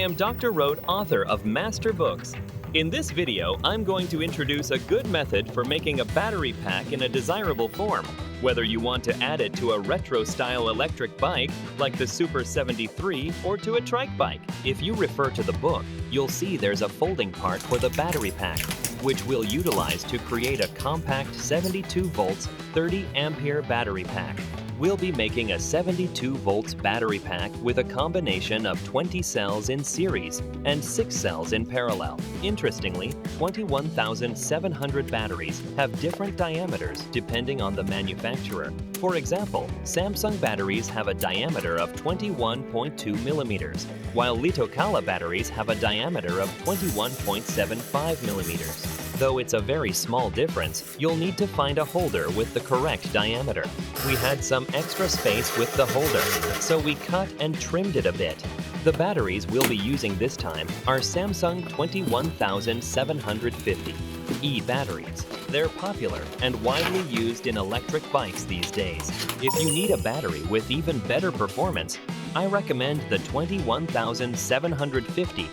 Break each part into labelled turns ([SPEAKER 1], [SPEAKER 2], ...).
[SPEAKER 1] am Dr. Road, author of Master Books. In this video, I'm going to introduce a good method for making a battery pack in a desirable form. Whether you want to add it to a retro-style electric bike, like the Super 73, or to a trike bike. If you refer to the book, you'll see there's a folding part for the battery pack, which we'll utilize to create a compact 72 volts, 30 ampere battery pack. We'll be making a 72 volts battery pack with a combination of 20 cells in series and 6 cells in parallel. Interestingly, 21,700 batteries have different diameters depending on the manufacturer. For example, Samsung batteries have a diameter of 21.2 millimeters, while Litokala batteries have a diameter of 21.75 millimeters. Though it's a very small difference, you'll need to find a holder with the correct diameter. We had some extra space with the holder, so we cut and trimmed it a bit. The batteries we'll be using this time are Samsung 21750 E batteries. They're popular and widely used in electric bikes these days. If you need a battery with even better performance, I recommend the 21750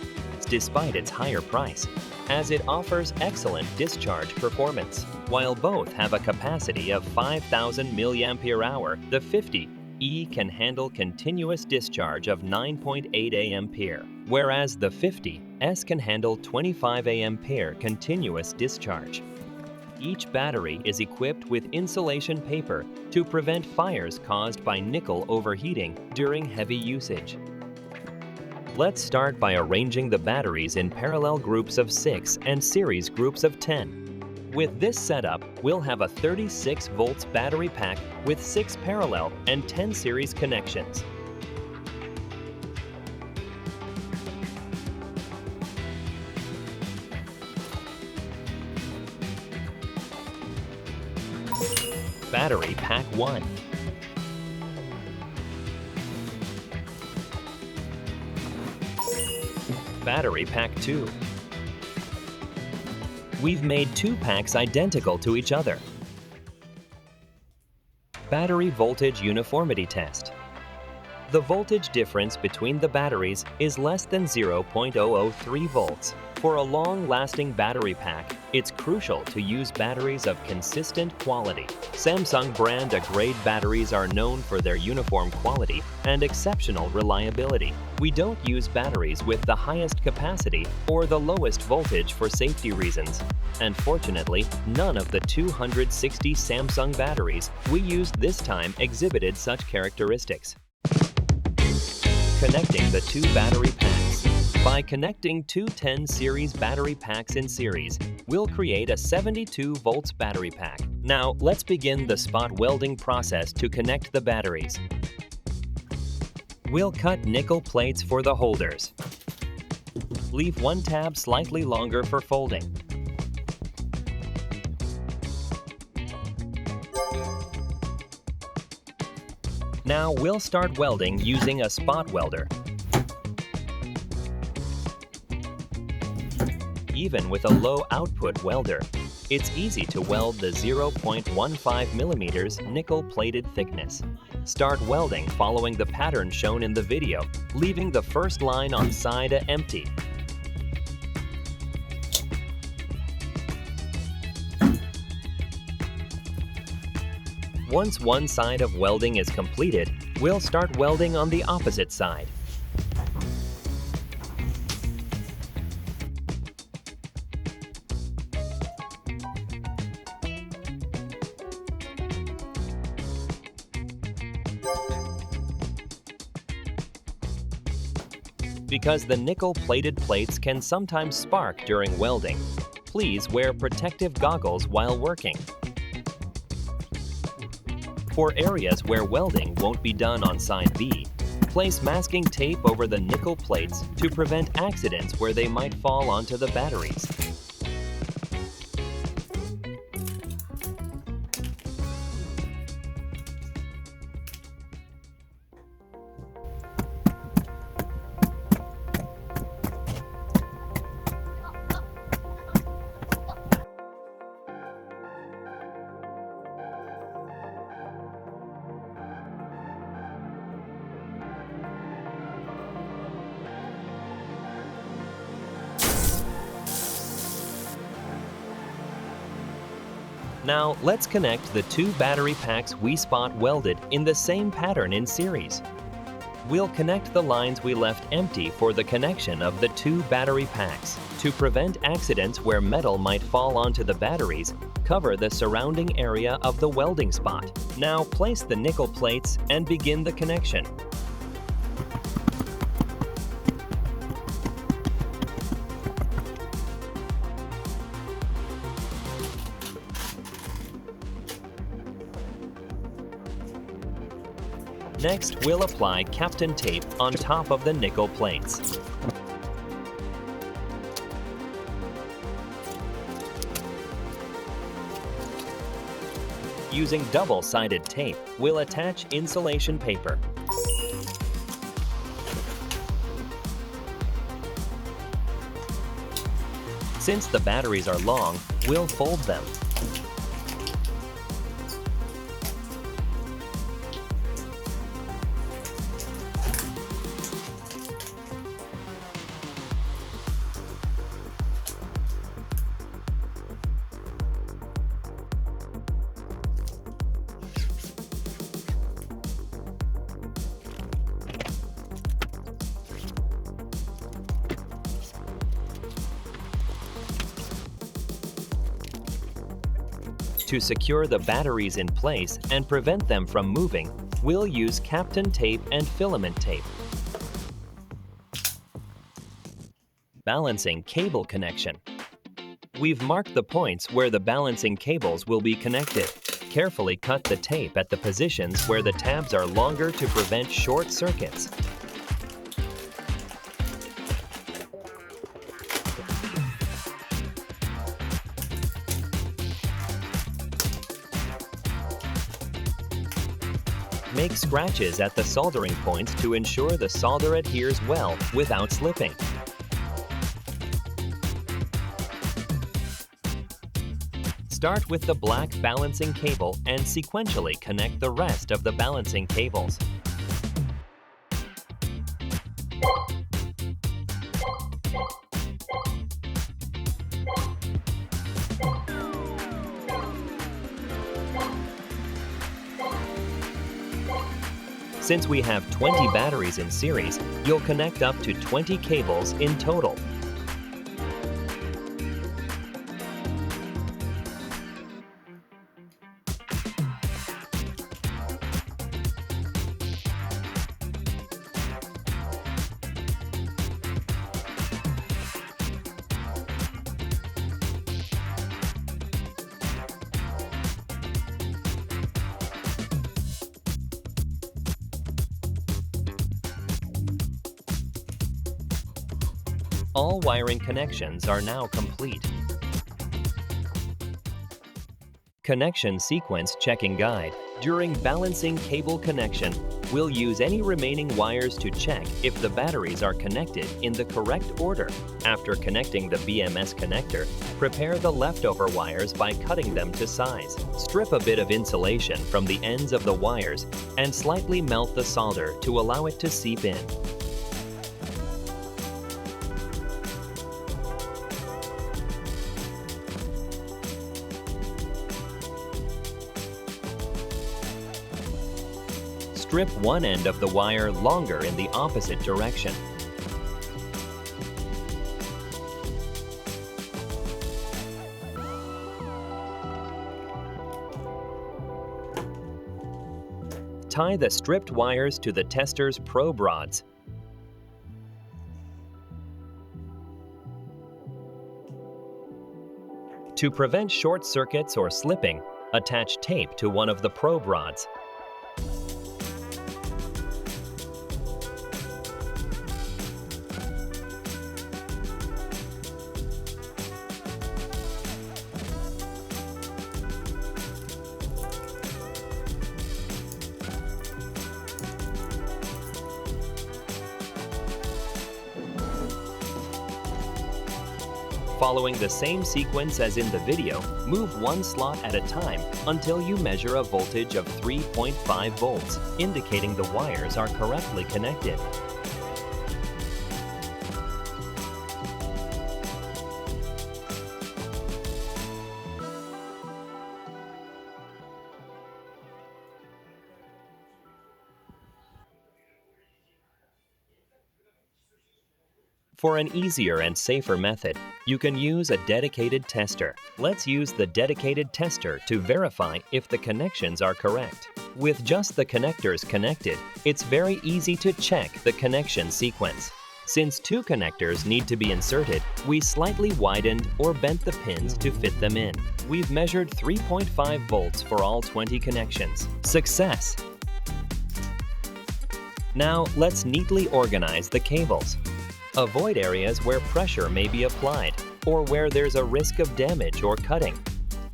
[SPEAKER 1] despite its higher price, as it offers excellent discharge performance. While both have a capacity of 5,000 mAh, the 50E can handle continuous discharge of 9.8 ampere, whereas the 50S can handle 25 ampere continuous discharge. Each battery is equipped with insulation paper to prevent fires caused by nickel overheating during heavy usage. Let's start by arranging the batteries in parallel groups of 6 and series groups of 10. With this setup, we'll have a 36 volts battery pack with 6 parallel and 10 series connections. Battery Pack 1. Battery Pack 2. We've made 2 packs identical to each other. Battery Voltage Uniformity Test. The voltage difference between the batteries is less than 0.003 volts. For a long-lasting battery pack, it's crucial to use batteries of consistent quality. Samsung brand A-grade batteries are known for their uniform quality and exceptional reliability. We don't use batteries with the highest capacity or the lowest voltage for safety reasons. And fortunately, none of the 260 Samsung batteries we used this time exhibited such characteristics. Connecting the 2 battery packs. By connecting 2 10 series battery packs in series, we'll create a 72 volts battery pack. Now, let's begin the spot welding process to connect the batteries. We'll cut nickel plates for the holders. Leave one tab slightly longer for folding. Now we'll start welding using a spot welder. Even with a low output welder, it's easy to weld the 0.15 millimeters nickel-plated thickness. Start welding following the pattern shown in the video, leaving the first line on side A empty. Once one side of welding is completed, we'll start welding on the opposite side. Because the nickel-plated plates can sometimes spark during welding, please wear protective goggles while working. For areas where welding won't be done on side B, place masking tape over the nickel plates to prevent accidents where they might fall onto the batteries. Now let's connect the two battery packs we spot welded in the same pattern in series. We'll connect the lines we left empty for the connection of the two battery packs. To prevent accidents where metal might fall onto the batteries, cover the surrounding area of the welding spot. Now place the nickel plates and begin the connection. Next, we'll apply Kapton tape on top of the nickel plates. Using double-sided tape, we'll attach insulation paper. Since the batteries are long, we'll fold them. To secure the batteries in place and prevent them from moving, we'll use Kapton tape and filament tape. Balancing cable connection. We've marked the points where the balancing cables will be connected. Carefully cut the tape at the positions where the tabs are longer to prevent short circuits. Make scratches at the soldering points to ensure the solder adheres well without slipping. Start with the black balancing cable and sequentially connect the rest of the balancing cables. Since we have 20 batteries in series, you'll connect up to 20 cables in total. All wiring connections are now complete. Connection sequence checking guide. During balancing cable connection, we'll use any remaining wires to check if the batteries are connected in the correct order. After connecting the BMS connector, prepare the leftover wires by cutting them to size. Strip a bit of insulation from the ends of the wires and slightly melt the solder to allow it to seep in. Strip one end of the wire longer in the opposite direction. Tie the stripped wires to the tester's probe rods. To prevent short circuits or slipping, attach tape to one of the probe rods. Following the same sequence as in the video, move one slot at a time until you measure a voltage of 3.5 volts, indicating the wires are correctly connected. For an easier and safer method, you can use a dedicated tester. Let's use the dedicated tester to verify if the connections are correct. With just the connectors connected, it's very easy to check the connection sequence. Since 2 connectors need to be inserted, we slightly widened or bent the pins to fit them in. We've measured 3.5 volts for all 20 connections. Success! Now let's neatly organize the cables. Avoid areas where pressure may be applied or where there's a risk of damage or cutting.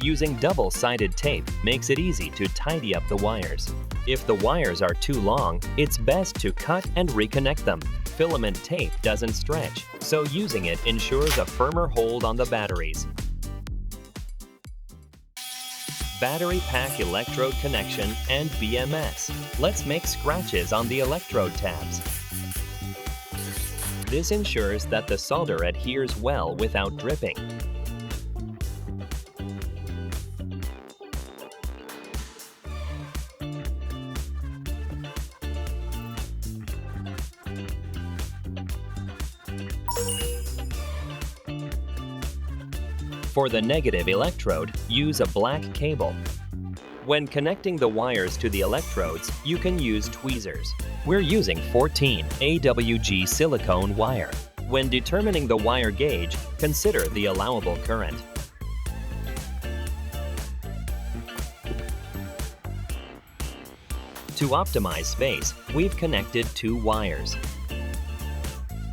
[SPEAKER 1] Using double-sided tape makes it easy to tidy up the wires. If the wires are too long, it's best to cut and reconnect them. Filament tape doesn't stretch, so using it ensures a firmer hold on the batteries. Battery pack electrode connection and BMS. Let's make scratches on the electrode tabs. This ensures that the solder adheres well without dripping. For the negative electrode, use a black cable. When connecting the wires to the electrodes, you can use tweezers. We're using 14 AWG silicone wire. When determining the wire gauge, consider the allowable current. To optimize space, we've connected 2 wires.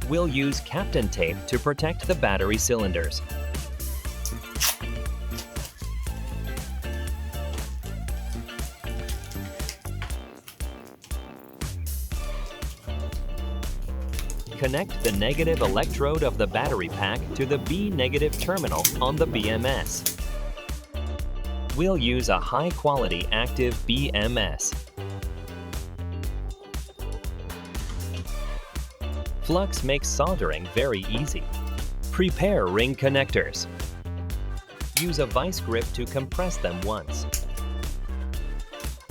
[SPEAKER 1] We'll use Kapton tape to protect the battery cylinders. Connect the negative electrode of the battery pack to the B negative terminal on the BMS. We'll use a high-quality active BMS. Flux makes soldering very easy. Prepare ring connectors. Use a vice grip to compress them once.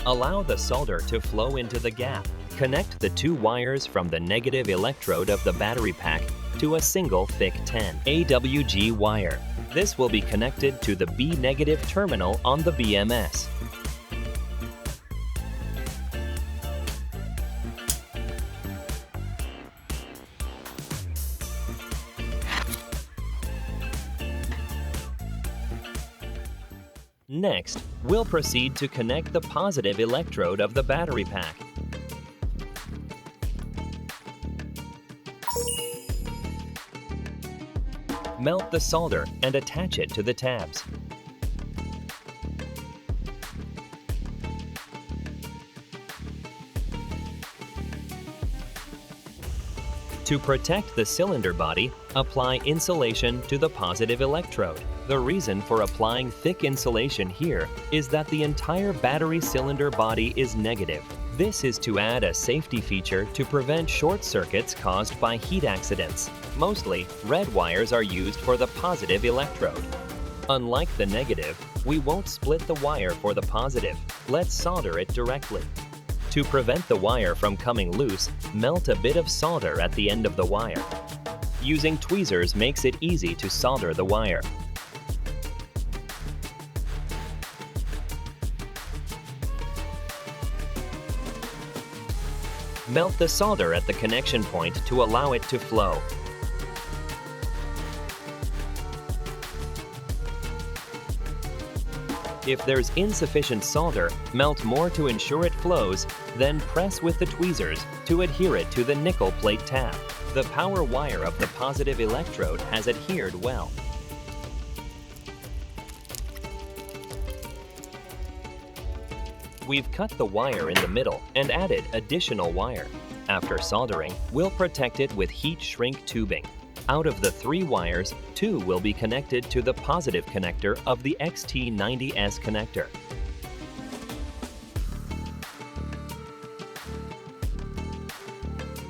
[SPEAKER 1] Allow the solder to flow into the gap. Connect the 2 wires from the negative electrode of the battery pack to a single thick 10 AWG wire. This will be connected to the B negative terminal on the BMS. Next, we'll proceed to connect the positive electrode of the battery pack. Melt the solder and attach it to the tabs. To protect the cylinder body, apply insulation to the positive electrode. The reason for applying thick insulation here is that the entire battery cylinder body is negative. This is to add a safety feature to prevent short circuits caused by heat accidents. Mostly, red wires are used for the positive electrode. Unlike the negative, we won't split the wire for the positive. Let's solder it directly. To prevent the wire from coming loose, melt a bit of solder at the end of the wire. Using tweezers makes it easy to solder the wire. Melt the solder at the connection point to allow it to flow. If there's insufficient solder, melt more to ensure it flows, then press with the tweezers to adhere it to the nickel plate tab. The power wire of the positive electrode has adhered well. We've cut the wire in the middle and added additional wire. After soldering, we'll protect it with heat shrink tubing. Out of the 3 wires, 2 will be connected to the positive connector of the XT90S connector.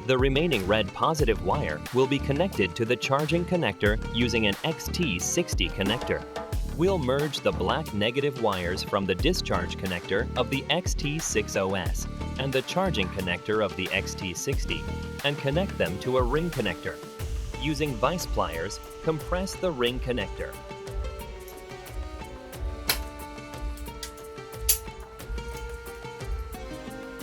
[SPEAKER 1] The remaining red positive wire will be connected to the charging connector using an XT60 connector. We'll merge the black negative wires from the discharge connector of the XT60S and the charging connector of the XT60 and connect them to a ring connector. Using vice pliers, compress the ring connector.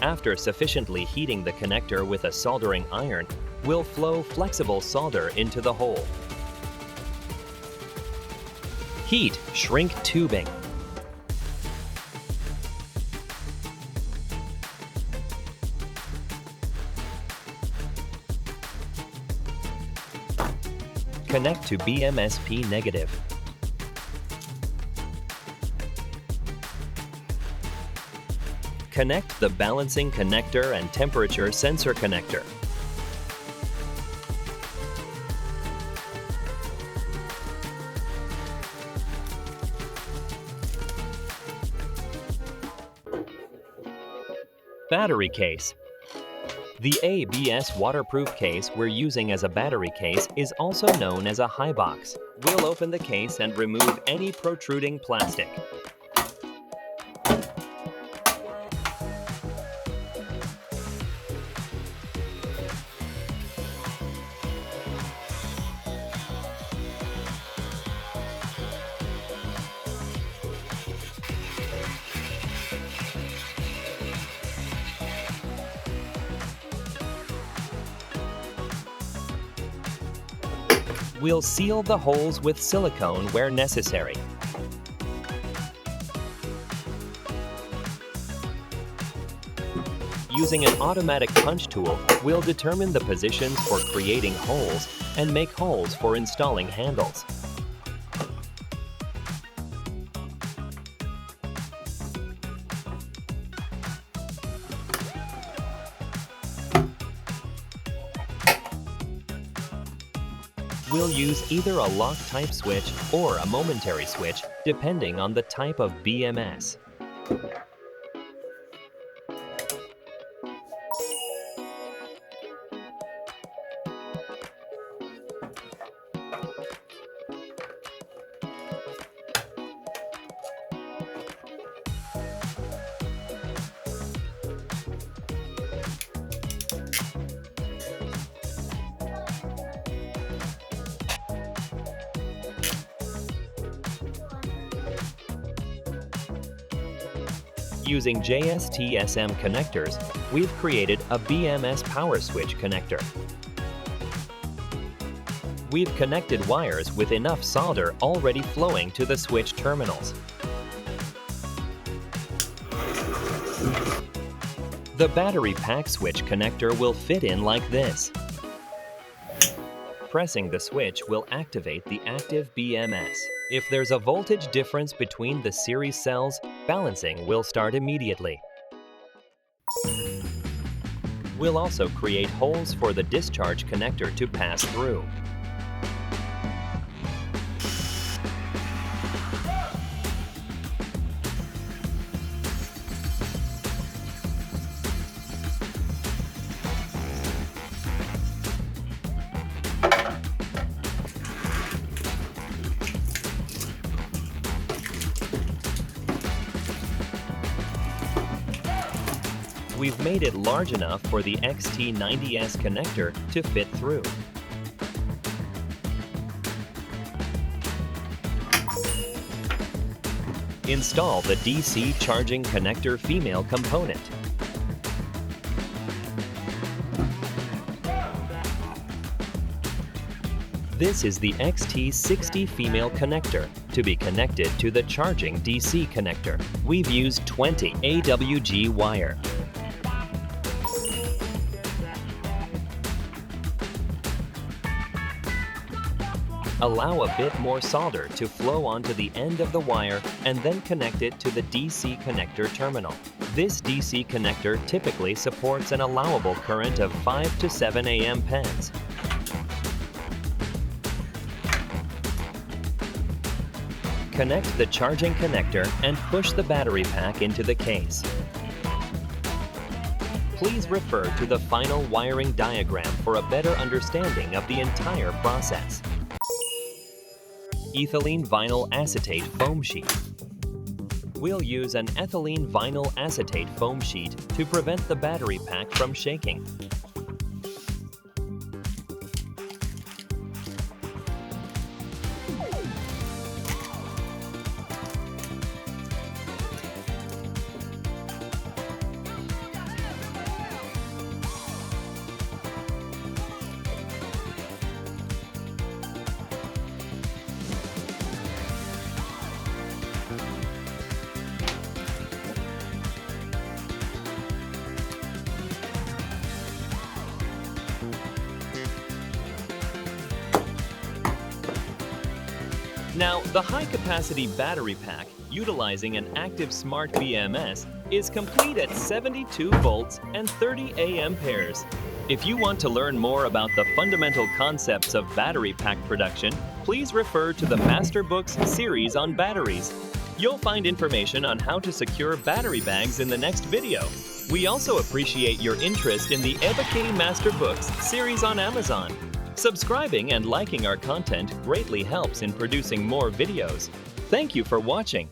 [SPEAKER 1] After sufficiently heating the connector with a soldering iron, we'll flow flexible solder into the hole. Heat shrink tubing. Connect to BMSP negative. Connect the balancing connector and temperature sensor connector. Battery case. The ABS waterproof case we're using as a battery case is also known as a high box. We'll open the case and remove any protruding plastic. We'll seal the holes with silicone where necessary. Using an automatic punch tool, we'll determine the positions for creating holes and make holes for installing handles. We'll use either a lock-type switch or a momentary switch, depending on the type of BMS. Using JST-SM connectors, we've created a BMS power switch connector. We've connected wires with enough solder already flowing to the switch terminals. The battery pack switch connector will fit in like this. Pressing the switch will activate the active BMS. If there's a voltage difference between the series cells, balancing will start immediately. We'll also create holes for the discharge connector to pass through. We've made it large enough for the XT90S connector to fit through. Install the DC charging connector female component. This is the XT60 female connector to be connected to the charging DC connector. We've used 20 AWG wire. Allow a bit more solder to flow onto the end of the wire and then connect it to the DC connector terminal. This DC connector typically supports an allowable current of 5 to 7 ampères. Connect the charging connector and push the battery pack into the case. Please refer to the final wiring diagram for a better understanding of the entire process. Ethylene vinyl acetate foam sheet. We'll use an ethylene vinyl acetate foam sheet to prevent the battery pack from shaking. Now, the high-capacity battery pack, utilizing an active smart BMS, is complete at 72 volts and 30 amperes. If you want to learn more about the fundamental concepts of battery pack production, please refer to the Masterbooks series on batteries. You'll find information on how to secure battery bags in the next video. We also appreciate your interest in the Ebake Masterbooks series on Amazon. Subscribing and liking our content greatly helps in producing more videos. Thank you for watching.